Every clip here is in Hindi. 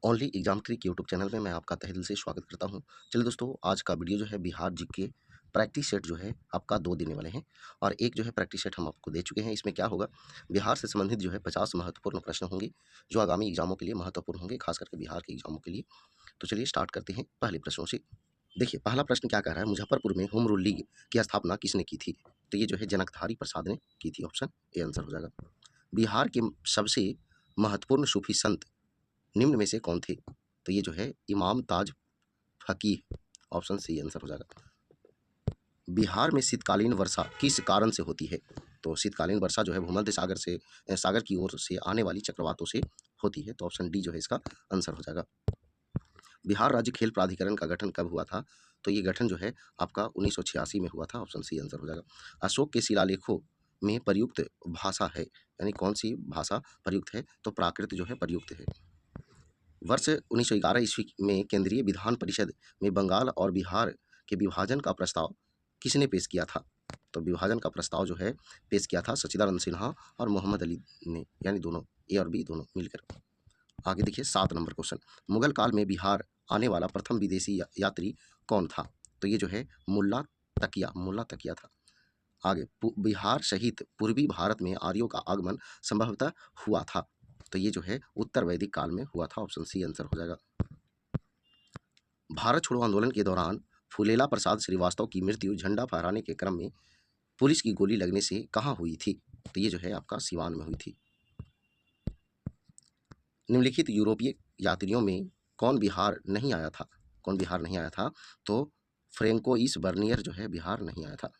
Only exam trick YouTube channel में मैं आपका तहे दिल से स्वागत करता हूं। चलिए दोस्तों, आज का वीडियो जो है बिहार जीके प्रैक्टिस सेट जो है आपका 2 देने वाले हैं और एक जो है प्रैक्टिस सेट हम आपको दे चुके हैं। इसमें क्या होगा, बिहार से संबंधित जो है 50 महत्वपूर्ण प्रश्न होंगे जो आगामी एग्जामों के लिए महत्वपूर्ण होंगे, खास करके बिहार के एग्जामों के लिए। तो चलिए स्टार्ट करते हैं पहले प्रश्नों से। देखिए, पहला प्रश्न क्या कह रहा है, मुजफ्फरपुर में होम रूल लीग की स्थापना किसने की थी? तो ये जो है जनकधारी प्रसाद ने की थी। ऑप्शन ए आंसर हो जाएगा। बिहार के सबसे महत्वपूर्ण सूफी संत निम्न में से कौन थे? तो ये जो है इमाम ताज फकीह। ऑप्शन सी आंसर हो जाएगा। बिहार में शीतकालीन वर्षा किस कारण से होती है? तो शीतकालीन वर्षा जो है भूमध्य सागर से सागर की ओर से आने वाली चक्रवातों से होती है। तो ऑप्शन डी जो है इसका आंसर हो जाएगा। बिहार राज्य खेल प्राधिकरण का गठन कब हुआ था? तो ये गठन जो है आपका 1986 में हुआ था। ऑप्शन सी आंसर हो जाएगा। अशोक के शिलालेखों में प्रयुक्त भाषा है, यानी कौन सी भाषा प्रयुक्त है? तो प्राकृत जो है प्रयुक्त है। वर्ष 1911 ईस्वी में केंद्रीय विधान परिषद में बंगाल और बिहार के विभाजन का प्रस्ताव किसने पेश किया था? तो विभाजन का प्रस्ताव जो है पेश किया था सच्चिदानंद सिन्हा और मोहम्मद अली ने, यानी दोनों ए और बी दोनों मिलकर। आगे देखिए 7 नंबर क्वेश्चन। मुगल काल में बिहार आने वाला प्रथम विदेशी यात्री कौन था? तो ये जो है मुल्ला तकिया था। आगे बिहार सहित पूर्वी भारत में आर्यों का आगमन संभवतः हुआ था। तो ये जो है उत्तर वैदिक काल में हुआ था। ऑप्शन सी आंसर हो जाएगा। भारत छोड़ो आंदोलन के दौरान फूलेला प्रसाद श्रीवास्तव की मृत्यु झंडा फहराने के क्रम में पुलिस की गोली लगने से कहाँ हुई थी? तो ये जो है आपका सिवान में हुई थी। निम्नलिखित यूरोपीय यात्रियों में कौन बिहार नहीं आया था? कौन बिहार नहीं आया था? तो फ्रेंकोइस बर्नियर जो है बिहार नहीं आया था।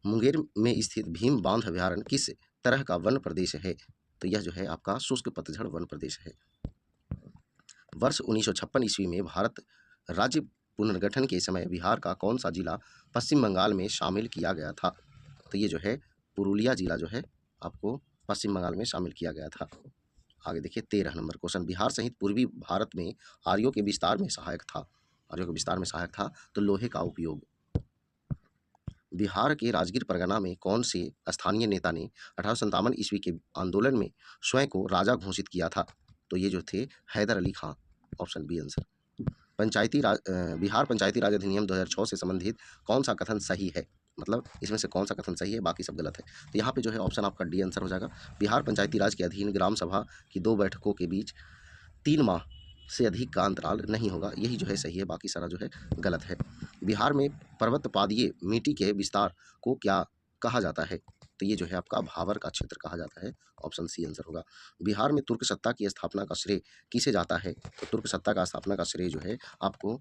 मुंगेर में स्थित भीम बांध अभयारण्य किस तरह का वन प्रदेश है? तो यह जो है आपका शुष्क पतझड़ वन प्रदेश है। वर्ष 1956 ईस्वी में भारत राज्य पुनर्गठन के समय बिहार का कौन सा जिला पश्चिम बंगाल में शामिल किया गया था? तो ये जो है पुरुलिया जिला जो है आपको पश्चिम बंगाल में शामिल किया गया था। आगे देखिए 13 नंबर क्वेश्चन। बिहार सहित पूर्वी भारत में आर्यों के विस्तार में सहायक था। आर्यों के विस्तार में सहायक था तो लोहे का उपयोग। बिहार के राजगीर परगना में कौन से स्थानीय नेता ने 1857 ईस्वी के आंदोलन में स्वयं को राजा घोषित किया था? तो ये जो थे Haidar Ali Khan. Option B answer. Bihar Panchayati Raj अधिनियम 2006 से संबंधित कौन सा कथन सही है? मतलब इसमें से कौन सा कथन सही है, बाकी सब गलत है। तो यहाँ पे जो है ऑप्शन आपका डी आंसर हो जाएगा। बिहार पंचायती राज के अधीन ग्राम सभा की 2 बैठकों के बीच 3 माह से अधिक का अंतराल नहीं होगा, यही जो है सही है, बाकी सारा जो है गलत है। बिहार में पर्वतपादीय मिट्टी के विस्तार को क्या कहा जाता है? तो ये जो है आपका भावर का क्षेत्र कहा जाता है। ऑप्शन सी आंसर होगा। बिहार में तुर्क सत्ता की स्थापना का श्रेय किसे जाता है? तो तुर्क सत्ता का स्थापना का श्रेय जो है आपको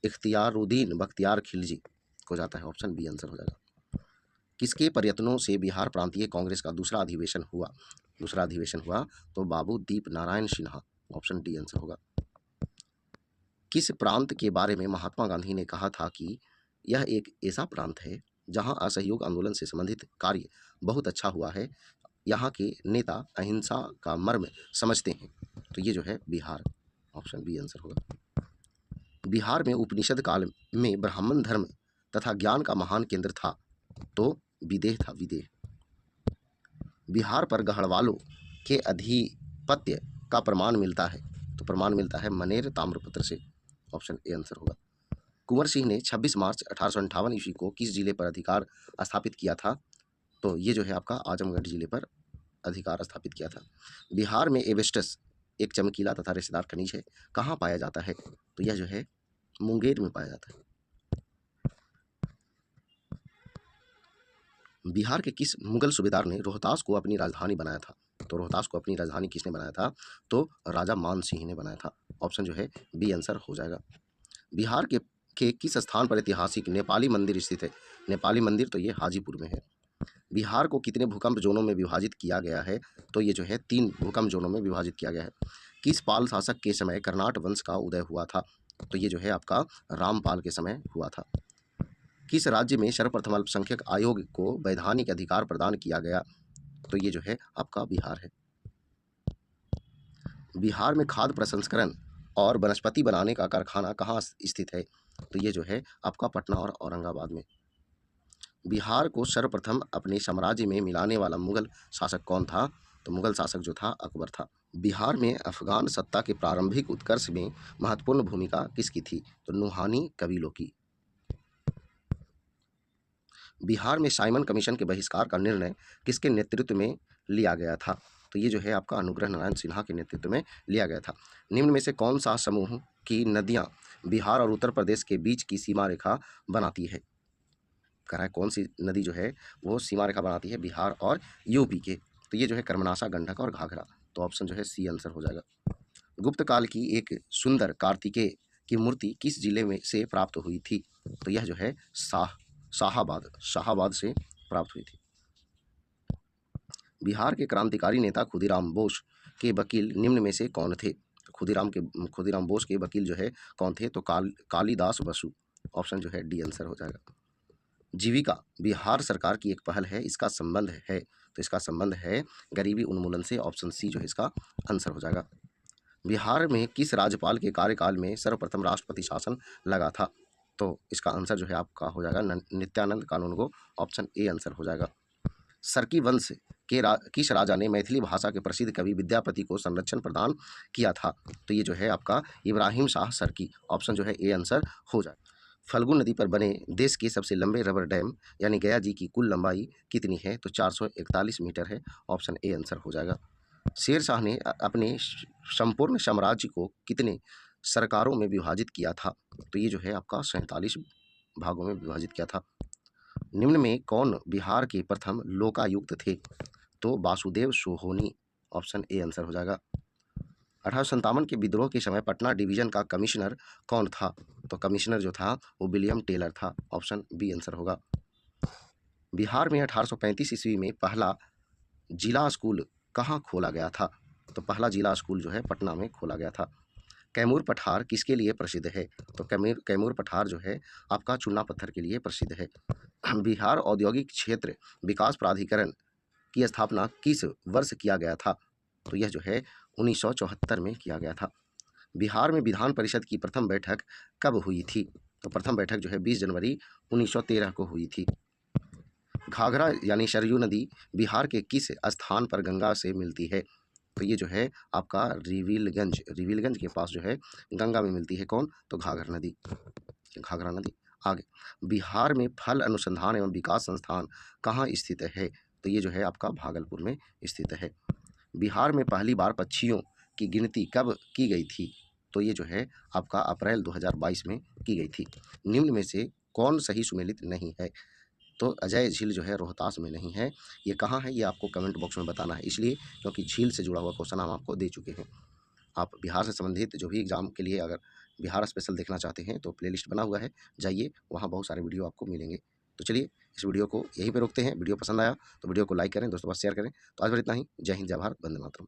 इख्तियारुद्दीन बख्तियार खिलजी को जाता है। ऑप्शन बी आंसर हो जाएगा। किसके प्रयत्नों से बिहार प्रांतीय कांग्रेस का दूसरा अधिवेशन हुआ? तो Babu Deep Narayan Sinha. Option D answer होगा। किस प्रांत के बारे में महात्मा गांधी ने कहा था कि यह एक ऐसा प्रांत है जहां असहयोग आंदोलन से संबंधित कार्य बहुत अच्छा हुआ है, यहाँ के नेता अहिंसा का मर्म समझते हैं? तो ये जो है बिहार। ऑप्शन बी आंसर होगा। बिहार में उपनिषद काल में ब्राह्मण धर्म तथा ज्ञान का महान केंद्र था, तो विदेह था, विदेह। बिहार पर गढ़वालों के अधिपत्य का प्रमाण मिलता है, तो प्रमाण मिलता है मनेर ताम्रपत्र से। ऑप्शन ए आंसर होगा। कुंवर सिंह ने 26 मार्च 1858 ईस्वी को किस जिले पर अधिकार स्थापित किया था? तो ये जो है आपका आजमगढ़ जिले पर अधिकार स्थापित किया था। बिहार में एवेस्टस एक चमकीला तथा रेशेदार खनिज है, कहाँ पाया जाता है? तो यह जो है मुंगेर में पाया जाता है। बिहार के किस मुगल सूबेदार ने रोहतास को अपनी राजधानी बनाया था? तो रोहतास को अपनी राजधानी किसने बनाया था? तो राजा मान सिंह ने बनाया था। ऑप्शन जो है बी आंसर हो जाएगा। बिहार के किस स्थान पर ऐतिहासिक नेपाली मंदिर स्थित है? नेपाली मंदिर तो ये हाजीपुर में है। बिहार को कितने भूकंप जोनों में विभाजित किया गया है? तो ये जो है 3 भूकंप जोनों में विभाजित किया गया है। किस पाल शासक के समय कर्नाट वंश का उदय हुआ था? तो ये जो है आपका रामपाल के समय हुआ था। किस राज्य में सर्वप्रथम अल्पसंख्यक आयोग को वैधानिक अधिकार प्रदान किया गया? तो ये जो है आपका बिहार है। बिहार में खाद्य प्रसंस्करण और वनस्पति बनाने का कारखाना कहाँ स्थित है? तो ये जो है आपका पटना और औरंगाबाद में। बिहार को सर्वप्रथम अपने साम्राज्य में मिलाने वाला मुगल शासक कौन था? तो मुगल शासक जो था अकबर था। बिहार में अफ़गान सत्ता के प्रारंभिक उत्कर्ष में महत्वपूर्ण भूमिका किसकी थी? तो नुहानी कबीलों की। बिहार में साइमन कमीशन के बहिष्कार का निर्णय किसके नेतृत्व में लिया गया था? तो ये जो है आपका अनुग्रह नारायण सिन्हा के नेतृत्व में लिया गया था। निम्न में से कौन सा समूह की नदियां बिहार और उत्तर प्रदेश के बीच की सीमा रेखा बनाती है? कह रहा है कौन सी नदी जो है वो सीमा रेखा बनाती है बिहार और यूपी के? तो ये जो है कर्मनाशा, गंडक और घाघरा। तो ऑप्शन जो है सी आंसर हो जाएगा। गुप्त काल की एक सुंदर कार्तिकेय की मूर्ति किस जिले में से प्राप्त हुई थी? तो यह जो है शाहाबाद शाहाबाद से प्राप्त हुई थी। बिहार के क्रांतिकारी नेता खुदीराम बोस के वकील निम्न में से कौन थे? तो खुदीराम बोस के वकील जो है कौन थे? तो कालिदास बसु। ऑप्शन जो है डी आंसर हो जाएगा। जीविका बिहार सरकार की एक पहल है, इसका संबंध है, तो इसका संबंध है गरीबी उन्मूलन से। ऑप्शन सी जो है इसका आंसर हो जाएगा। बिहार में किस राज्यपाल के कार्यकाल में सर्वप्रथम राष्ट्रपति शासन लगा था? तो इसका आंसर जो है आपका हो जाएगा नित्यानंद कानूनगो। ऑप्शन ए आंसर हो जाएगा। सरकी वंश के किस राजा ने मैथिली भाषा के प्रसिद्ध कवि विद्यापति को संरक्षण प्रदान किया था? तो ये जो है आपका इब्राहिम शाह सरकी। ऑप्शन जो है ए आंसर हो जाए। फल्गु नदी पर बने देश के सबसे लंबे रबर डैम यानी गया जी की कुल लंबाई कितनी है? तो 441 मीटर है। ऑप्शन ए आंसर हो जाएगा। शेर शाह ने अपने संपूर्ण साम्राज्य को कितने सरकारों में विभाजित किया था? तो ये जो है आपका 47 भागों में विभाजित किया था। निम्न में कौन बिहार के प्रथम लोकायुक्त थे? तो Vasudev Sohoni. Option A answer हो जाएगा। 1857 के विद्रोह के समय पटना डिवीजन का कमिश्नर कौन था? तो कमिश्नर जो था वो विलियम टेलर था। ऑप्शन बी आंसर होगा। बिहार में 1835 ईस्वी में पहला जिला स्कूल कहाँ खोला गया था? तो पहला जिला स्कूल जो है पटना में खोला गया था। कैमूर पठार किसके लिए प्रसिद्ध है? तो कैमूर पठार जो है आपका चूना पत्थर के लिए प्रसिद्ध है। बिहार औद्योगिक क्षेत्र विकास प्राधिकरण की स्थापना किस वर्ष किया गया था? तो यह जो है 1974 में किया गया था। बिहार में विधान परिषद की प्रथम बैठक कब हुई थी? तो प्रथम बैठक जो है 20 जनवरी 1913 को हुई थी। घाघरा यानी सरयू नदी बिहार के किस स्थान पर गंगा से मिलती है? तो ये जो है आपका रिविलगंज के पास जो है गंगा में मिलती है। कौन? तो घाघरा नदी। आगे, बिहार में फल अनुसंधान एवं विकास संस्थान कहाँ स्थित है? तो ये जो है आपका भागलपुर में स्थित है। बिहार में पहली बार पक्षियों की गिनती कब की गई थी? तो ये जो है आपका अप्रैल 2022 में की गई थी। निम्न में से कौन सही सुमेलित नहीं है? तो अजय झील जो है रोहतास में नहीं है। ये कहाँ है ये आपको कमेंट बॉक्स में बताना है, इसलिए क्योंकि झील से जुड़ा हुआ क्वेश्चन हम आपको दे चुके हैं। आप बिहार से संबंधित जो भी एग्जाम के लिए अगर बिहार स्पेशल देखना चाहते हैं तो प्लेलिस्ट बना हुआ है, जाइए वहाँ बहुत सारे वीडियो आपको मिलेंगे। तो चलिए इस वीडियो को यहीं पे रोकते हैं। वीडियो पसंद आया तो वीडियो को लाइक करें, दोस्तों के पास शेयर करें। तो आज बस इतना ही। जय हिंद, जय भारत, वंदे मातरम।